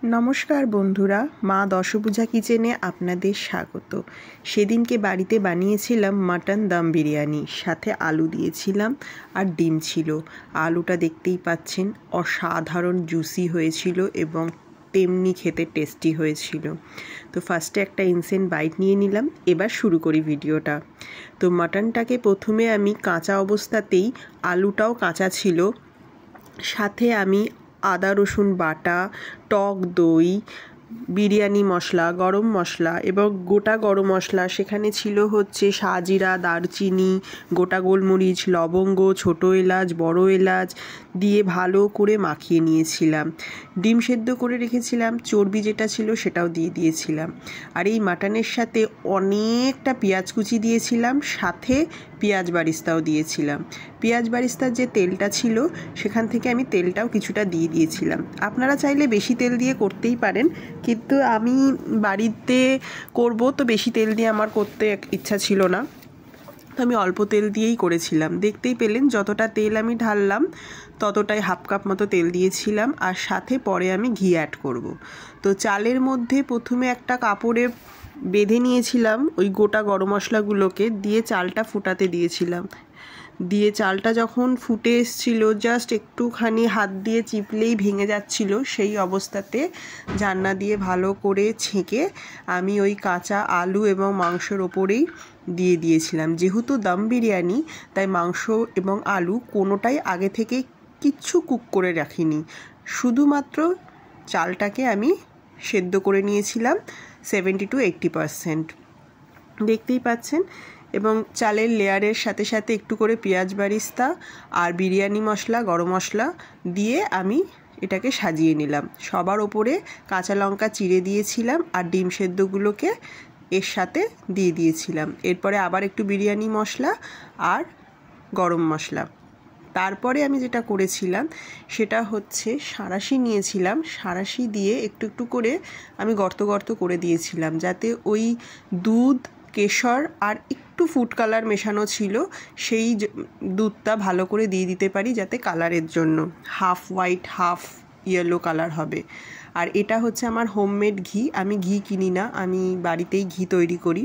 নমস্কার বন্ধুরা, মা দশভুজা কিচেনে আপনাদের স্বাগত। সেদিনকে বাড়িতে বানিয়েছিলাম মাটন দম বিরিয়ানি, সাথে আলু দিয়েছিলাম আর ডিম ছিল। আলুটা দেখতেই পাচ্ছেন, অসাধারণ জুসি হয়েছিল এবং তেমনি খেতে টেস্টি হয়েছিল। তো ফার্স্টে একটা ইনসেন্ট বাইট নিয়ে নিলাম। এবার শুরু করি ভিডিওটা। তো মাটনটাকে প্রথমে আমি কাঁচা অবস্থাতেই, আলুটাও কাঁচা ছিল, সাথে আমি আদা রসুন বাটা, টক দই, বিরিয়ানি মশলা, গরম মশলা এবং গোটা গরম মশলা, সেখানে ছিল হচ্ছে সাজিরা, দারচিনি, গোটা গোলমরিচ, লবঙ্গ, ছোটো এলাচ, বড় এলাচ দিয়ে ভালো করে মাখিয়ে নিয়েছিলাম। ডিম সেদ্ধ করে রেখেছিলাম, চর্বি যেটা ছিল সেটাও দিয়ে দিয়েছিলাম। আর এই মাটনের সাথে অনেকটা পেঁয়াজ কুচি দিয়েছিলাম, সাথে পেঁয়াজ বারিস্তাও দিয়েছিলাম। পেঁয়াজ বারিস্তার যে তেলটা ছিল সেখান থেকে আমি তেলটাও কিছুটা দিয়ে দিয়েছিলাম। আপনারা চাইলে বেশি তেল দিয়ে করতেই পারেন, কিন্তু আমি বাড়িতে করব তো বেশি তেল দিয়ে আমার করতে ইচ্ছা ছিল না, তো আমি অল্প তেল দিয়েই করেছিলাম। দেখতেই পেলেন যতটা তেল আমি ঢাললাম ততটাই হাফ কাপ মতো তেল দিয়েছিলাম, আর সাথে পরে আমি ঘি অ্যাড করব। তো চালের মধ্যে প্রথমে একটা কাপড়ে বেঁধে নিয়েছিলাম ওই গোটা গরম মশলাগুলোকে, দিয়ে চালটা ফুটাতে দিয়েছিলাম। দিয়ে চালটা যখন ফুটে এসেছিল, জাস্ট একটুখানি হাত দিয়ে চিপলেই ভেঙে যাচ্ছিল, সেই অবস্থাতে জান্না দিয়ে ভালো করে ছেঁকে আমি ওই কাঁচা আলু এবং মাংসের ওপরেই দিয়ে দিয়েছিলাম। যেহেতু দম বিরিয়ানি, তাই মাংস এবং আলু কোনোটাই আগে থেকে কিচ্ছু কুক করে রাখিনি, শুধুমাত্র চালটাকে আমি সেদ্ধ করে নিয়েছিলাম 70 to 80%। দেখতেই পাচ্ছেন। এবং চালের লেয়ারের সাথে সাথে একটু করে পেঁয়াজ বারিস্তা আর বিরিয়ানি মশলা, গরম মশলা দিয়ে আমি এটাকে সাজিয়ে নিলাম। সবার ওপরে কাঁচা লঙ্কা চিড়ে দিয়েছিলাম আর ডিম সেদ্ধগুলোকে এর সাথে দিয়ে দিয়েছিলাম। এরপরে আবার একটু বিরিয়ানি মশলা আর গরম মশলা। তারপরে আমি যেটা করেছিলাম সেটা হচ্ছে সাঁড়াশি নিয়েছিলাম, সাঁড়াশি দিয়ে একটু একটু করে আমি গর্ত গর্ত করে দিয়েছিলাম, যাতে ওই দুধ, কেশর আর একটু ফুড কালার মেশানো ছিল, সেই দুধটা ভালো করে দিয়ে দিতে পারি, যাতে কালারের জন্য half white half yellow colour হবে। আর এটা হচ্ছে আমার হোমমেড ঘি, আমি ঘি কিনি না, আমি বাড়িতেই ঘি তৈরি করি।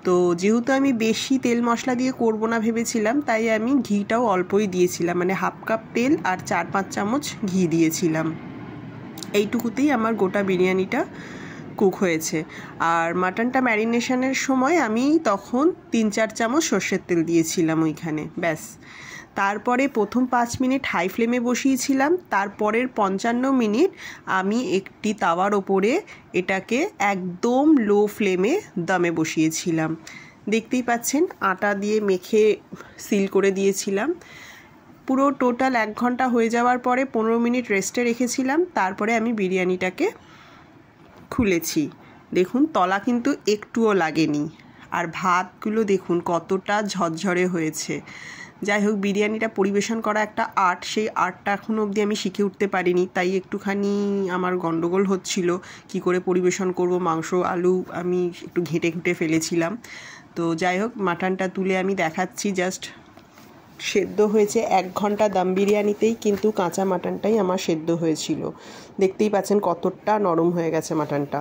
তো যেহেতু আমি বেশি তেল মশলা দিয়ে করব না ভেবেছিলাম, তাই আমি ঘিটাও অল্পই দিয়েছিলাম, মানে হাফ কাপ তেল আর 4-5 চামচ ঘি দিয়েছিলাম। এইটুকুতেই আমার গোটা বিরিয়ানিটা কুক হয়েছে। আর মাটনটা ম্যারিনেশনের সময় আমি তখন 3-4 চামচ সর্ষের তেল দিয়েছিলাম ওইখানে, ব্যাস। তারপরে প্রথম 5 মিনিট হাই ফ্লেমে বসিয়েছিলাম, তারপরের 55 মিনিট আমি একটি তাওয়ার ওপরে এটাকে একদম লো ফ্লেমে দমে বসিয়েছিলাম। দেখতেই পাচ্ছেন, আটা দিয়ে মেখে সিল করে দিয়েছিলাম। পুরো টোটাল 1 ঘন্টা হয়ে যাওয়ার পরে 15 মিনিট রেস্টে রেখেছিলাম। তারপরে আমি বিরিয়ানিটাকে খুলেছি। দেখুন, তলা কিন্তু একটুও লাগেনি, আর ভাতগুলো দেখুন কতটা ঝরঝরে হয়েছে। যাই হোক, বিরিয়ানিটা পরিবেশন করা একটা আর্ট, সেই আর্টটা এখনও অবধি আমি শিখে উঠতে পারিনি, তাই একটুখানি আমার গন্ডগোল হচ্ছিল কি করে পরিবেশন করব। মাংস আলু আমি একটু ঘেঁটে ঘুঁটে ফেলেছিলাম। তো যাই হোক, মাটনটা তুলে আমি দেখাচ্ছি। জাস্ট সেদ্ধ হয়েছে 1 ঘন্টা দম বিরিয়ানিতেই, কিন্তু কাঁচা মাটনটাই আমার সেদ্ধ হয়েছিল। দেখতেই পাচ্ছেন কতটা নরম হয়ে গেছে মাটনটা।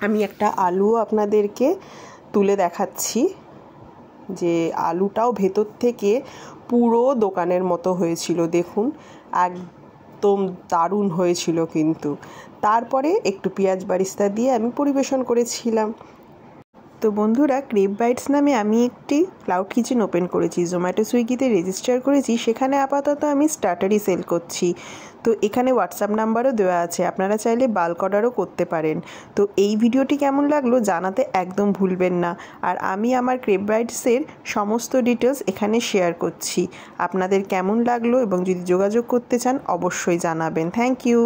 আমি একটা আলুও আপনাদেরকে তুলে দেখাচ্ছি, যে আলুটাও ভেতর থেকে পুরো দোকানের মতো হয়েছিল। দেখুন, একদম দারুণ হয়েছিল কিন্তু। তারপরে একটু পেঁয়াজ বারিস্তা দিয়ে আমি পরিবেশন করেছিলাম। তো বন্ধুরা, ক্রেভ বাইটস নামে আমি একটি ক্লাউড কিচেন ওপেন করেছি, জোম্যাটো সুইগিতে রেজিস্টার করেছি। সেখানে আপাতত আমি স্টার্টারই সেল করছি। তো এখানে হোয়াটসঅ্যাপ নাম্বারও দেওয়া আছে, আপনারা চাইলে বাল্ক অর্ডারও করতে পারেন। তো এই ভিডিওটি কেমন লাগলো জানাতে একদম ভুলবেন না। আর আমি আমার ক্রেভ বাইটসের সমস্ত ডিটেলস এখানে শেয়ার করছি। আপনাদের কেমন লাগলো এবং যদি যোগাযোগ করতে চান অবশ্যই জানাবেন। Thank you.